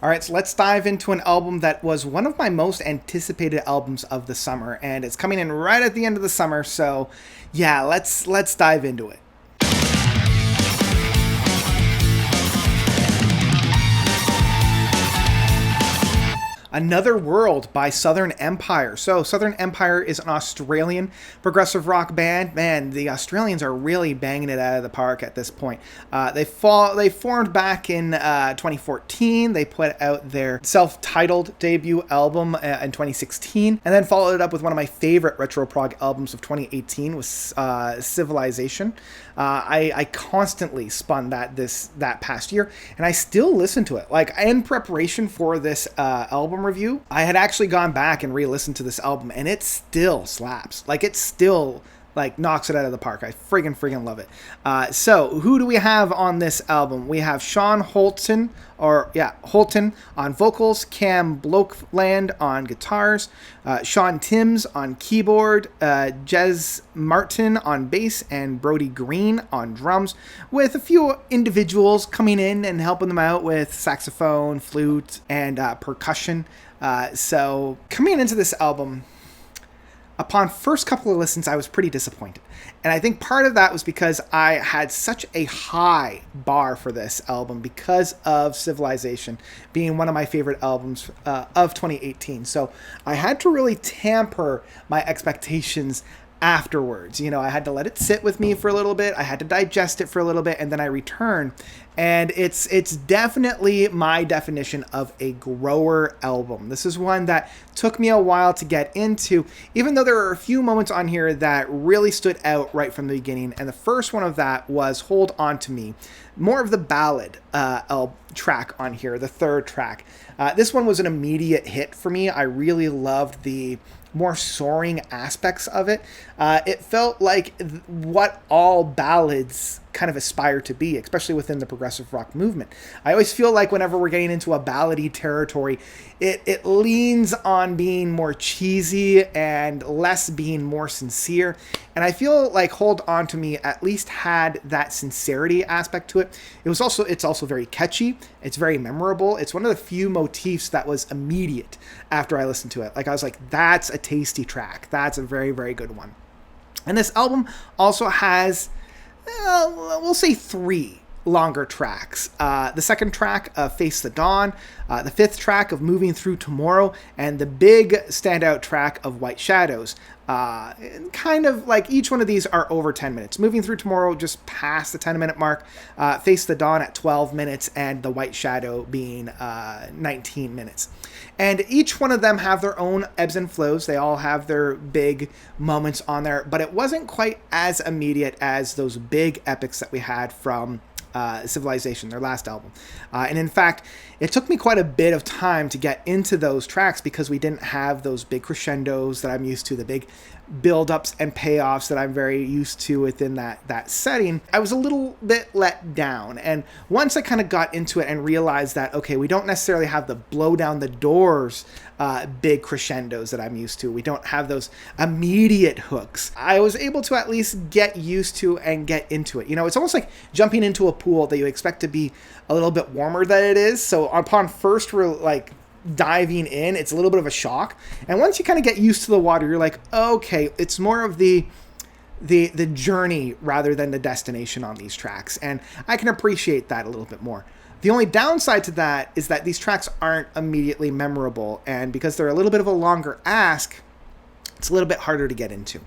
All right, so let's dive into an album that was one of my most anticipated albums of the summer, and it's coming in right at the end of the summer. So, yeah, let's dive into it. Another World by Southern Empire. So, Southern Empire is an Australian progressive rock band. Man, the Australians are really banging it out of the park at this point. They formed back in 2014. They put out their self-titled debut album in 2016, and then followed it up with one of my favorite retro prog albums of 2018, with Civilization. I constantly spun that past year, and I still listen to it. Like, in preparation for this album review, I had actually gone back and re-listened to this album, and it still slaps. Like, it still knocks it out of the park. I friggin' love it. So who do we have on this album? We have Holton on vocals, Cam Blokeland on guitars, Sean Timms on keyboard, Jez Martin on bass, and Brody Green on drums, with a few individuals coming in and helping them out with saxophone, flute, and percussion. So coming into this album, upon first couple of listens, I was pretty disappointed. And I think part of that was because I had such a high bar for this album because of Civilization being one of my favorite albums of 2018. So I had to really temper my expectations afterwards. You know, I had to let it sit with me for a little bit. I had to digest it for a little bit, and then I return. And it's definitely my definition of a grower album. This is one that took me a while to get into, even though there are a few moments on here that really stood out right from the beginning. And the first one of that was Hold On To Me, more of the ballad track on here, the third track. This one was an immediate hit for me. I really loved the more soaring aspects of it. It felt like what all ballads kind of aspire to be, especially within the progressive rock movement. I always feel like whenever we're getting into a ballady territory, it leans on being more cheesy and less being more sincere. And I feel like Hold On To Me at least had that sincerity aspect to it. It's also very catchy. It's very memorable. It's one of the few motifs that was immediate after I listened to it. Like, I was like, that's a tasty track. That's a very, very good one. And this album also has, we'll say, 3 longer tracks. The second track of Face the Dawn, the fifth track of Moving Through Tomorrow, and the big standout track of White Shadows. Kind of like each one of these are over 10 minutes. Moving Through Tomorrow just past the 10-minute mark, Face the Dawn at 12 minutes, and the White Shadow being 19 minutes. And each one of them have their own ebbs and flows. They all have their big moments on there, but it wasn't quite as immediate as those big epics that we had from Civilization, their last album. And in fact, it took me quite a bit of time to get into those tracks because we didn't have those big crescendos that I'm used to, the big build-ups and payoffs that I'm very used to within that setting. I was a little bit let down. And once I kind of got into it and realized that, okay, we don't necessarily have the blow down the doors big crescendos that I'm used to. We don't have those immediate hooks. I was able to at least get used to and get into it. You know, it's almost like jumping into a pool that you expect to be a little bit warmer than it is. So upon first diving in, it's a little bit of a shock. And once you kind of get used to the water, you're like, okay, it's more of the journey rather than the destination on these tracks. And I can appreciate that a little bit more. The only downside to that is that these tracks aren't immediately memorable, and because they're a little bit of a longer ask, it's a little bit harder to get into.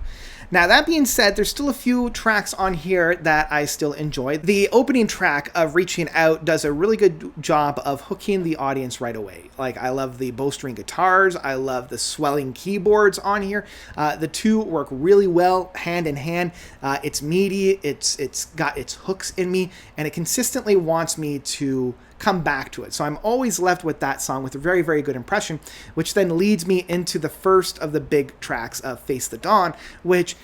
Now, that being said, there's still a few tracks on here that I still enjoy. The opening track of Reaching Out does a really good job of hooking the audience right away. Like, I love the bowstring guitars. I love the swelling keyboards on here. The two work really well hand in hand. It's meaty. It's got its hooks in me, and it consistently wants me to come back to it. So I'm always left with that song with a very, very good impression, which then leads me into the first of the big tracks of Face the Dawn, which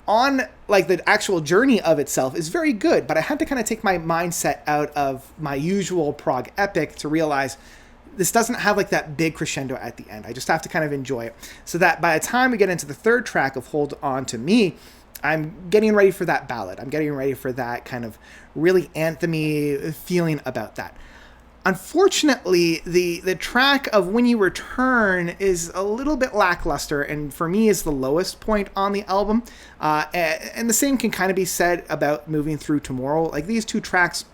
on the actual journey of itself is very good, but I had to kind of take my mindset out of my usual prog epic to realize this doesn't have that big crescendo at the end. I just have to kind of enjoy it. So that by the time we get into the third track of Hold On To Me, I'm getting ready for that ballad. I'm getting ready for that kind of really anthem-y feeling about that. Unfortunately, the track of When You Return is a little bit lackluster, and for me is the lowest point on the album. And the same can kind of be said about Moving Through Tomorrow. Like, these two tracks,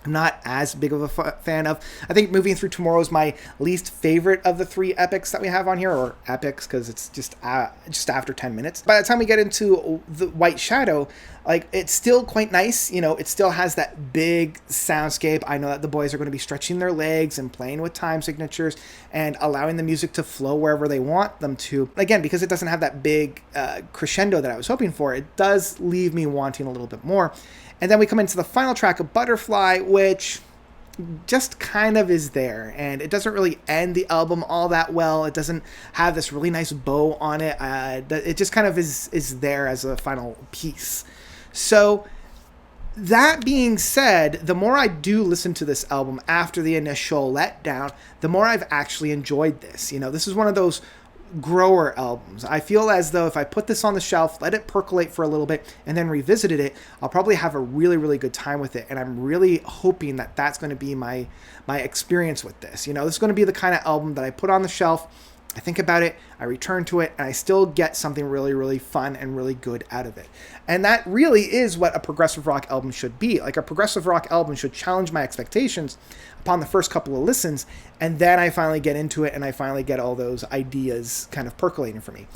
I'm not as big of a fan of. I think Moving Through Tomorrow is my least favorite of the three epics that we have on here, or epics, because it's just after 10 minutes. By the time we get into the White Shadow, like, it's still quite nice. You know, it still has that big soundscape. I know that the boys are going to be stretching their legs and playing with time signatures and allowing the music to flow wherever they want them to. Again, because it doesn't have that big crescendo that I was hoping for, it does leave me wanting a little bit more. And then we come into the final track of Butterfly, which just kind of is there. And it doesn't really end the album all that well. It doesn't have this really nice bow on it. It just kind of is there as a final piece. So that being said, the more I do listen to this album after the initial letdown, the more I've actually enjoyed this. You know, this is one of those grower albums. I feel as though if I put this on the shelf, let it percolate for a little bit, and then revisited it, I'll probably have a really, really good time with it. And I'm really hoping that that's going to be my experience with this. You know, this is going to be the kind of album that I put on the shelf, I think about it, I return to it, and I still get something really, really fun and really good out of it. And that really is what a progressive rock album should be. Like, a progressive rock album should challenge my expectations upon the first couple of listens, and then I finally get into it, and I finally get all those ideas kind of percolating for me.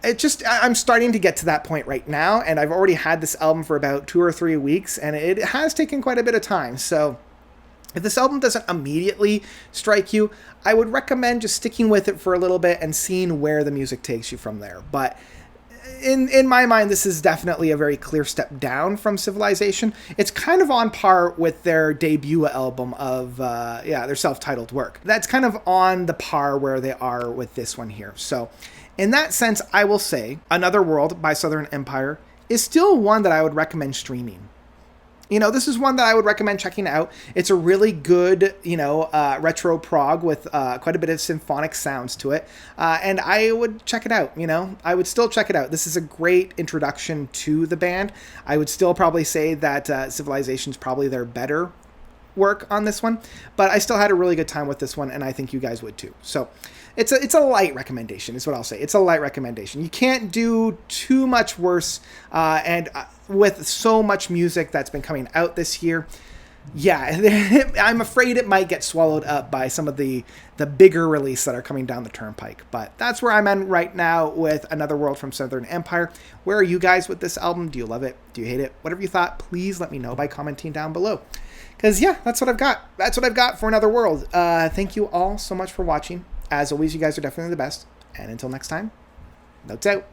I'm starting to get to that point right now, and I've already had this album for about 2 or 3 weeks, and it has taken quite a bit of time. So if this album doesn't immediately strike you, I would recommend just sticking with it for a little bit and seeing where the music takes you from there. But in my mind, this is definitely a very clear step down from Civilization. It's kind of on par with their debut album of, their self-titled work. That's kind of on the par where they are with this one here. So in that sense, I will say Another World by Southern Empire is still one that I would recommend streaming. You know, this is one that I would recommend checking out. It's a really good, retro prog with quite a bit of symphonic sounds to it. And I would check it out, I would still check it out. This is a great introduction to the band. I would still probably say that Civilization's probably their better work on this one. But I still had a really good time with this one, and I think you guys would too. So it's a light recommendation is what I'll say. It's a light recommendation. You can't do too much worse. And with so much music that's been coming out this year, I'm afraid it might get swallowed up by some of the bigger releases that are coming down the turnpike. But that's where I'm at right now with Another World from Southern Empire. Where are you guys with this album? Do you love it? Do you hate it? Whatever you thought, please let me know by commenting down below. Because, that's what I've got. That's what I've got for Another World. Thank you all so much for watching. As always, you guys are definitely the best. And until next time, notes out.